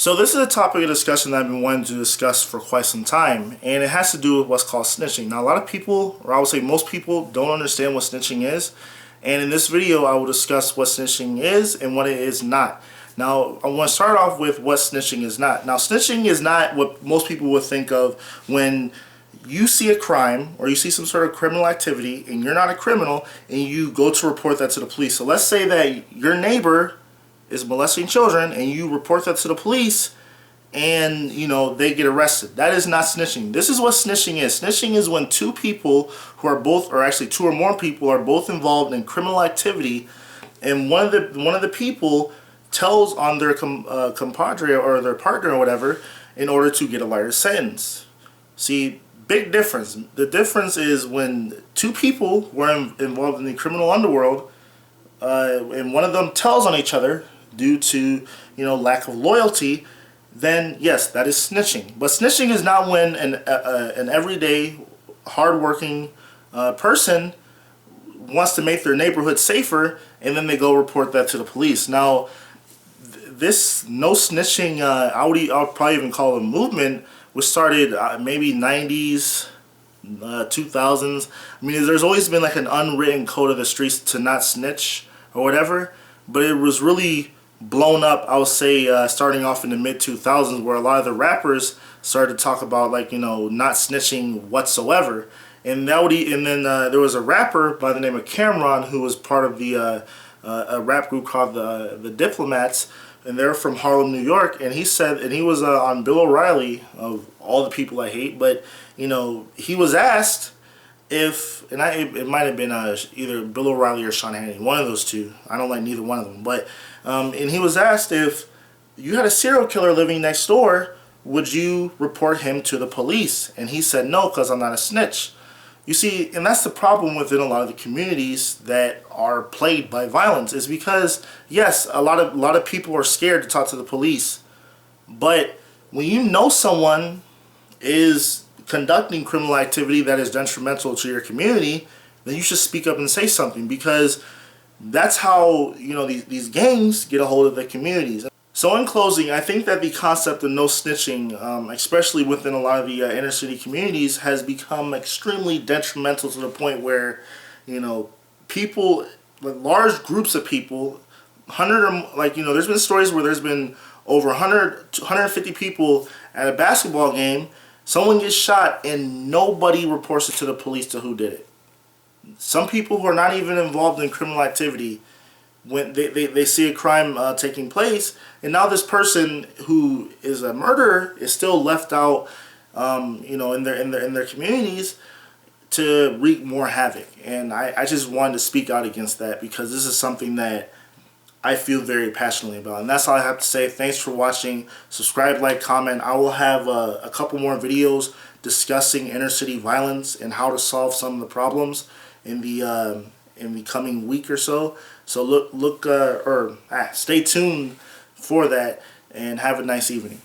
So this is a topic of discussion that I've been wanting to discuss for quite some time, and it has to do with what's called snitching. Now, a lot of people, or I would say most people, don't understand what snitching is, and in this video I will discuss what snitching is and what it is not. Now, I want to start off with what snitching is not. Now, snitching is not what most people would think of when you see a crime or you see some sort of criminal activity and you're not a criminal and you go to report that to the police. So let's say that your neighbor is molesting children and you report that to the police and they get arrested. That is not snitching. This is what snitching is. Snitching is when two people who are both, or actually two or more people, are both involved in criminal activity, and one of the people tells on their compadre or their partner or whatever in order to get a lighter sentence. See, big difference. The difference is when two people were involved in the criminal underworld and one of them tells on each other due to lack of loyalty, then yes, that is snitching. But snitching is not when an everyday hardworking person wants to make their neighborhood safer and then they go report that to the police. Now, this no snitching, I'll probably even call it a movement, which started maybe 90s, 2000s. I mean, there's always been like an unwritten code of the streets to not snitch or whatever, but it was really blown up, I would say, starting off in the mid-2000s, where a lot of the rappers started to talk about not snitching whatsoever. And then there was a rapper by the name of Cameron who was part of the a rap group called the Diplomats, and they're from Harlem, New York. And he said, and he was on Bill O'Reilly, of all the people I hate, but he was asked if, and it might have been either Bill O'Reilly or Sean Hannity, one of those two. I don't like neither one of them, but and he was asked, if you had a serial killer living next door, would you report him to the police? And he said no, because I'm not a snitch. You see, and that's the problem within a lot of the communities that are plagued by violence, is because yes, a lot of people are scared to talk to the police, but when you know someone is conducting criminal activity that is detrimental to your community, then you should speak up and say something, because that's how these gangs get a hold of the communities. So in closing, I think that the concept of no snitching, especially within a lot of the inner city communities, has become extremely detrimental to the point where people, large groups of people, 100 or there's been stories where there's been over 100 to 150 people at a basketball game. Someone gets shot and nobody reports it to the police to who did it. Some people who are not even involved in criminal activity, when they see a crime taking place, and now this person who is a murderer is still left out, in their communities to wreak more havoc. And I just wanted to speak out against that, because this is something that I feel very passionately about. And that's all I have to say. Thanks for watching. Subscribe, like, comment. I will have a couple more videos discussing inner city violence and how to solve some of the problems in the coming week or so. So stay tuned for that, and have a nice evening.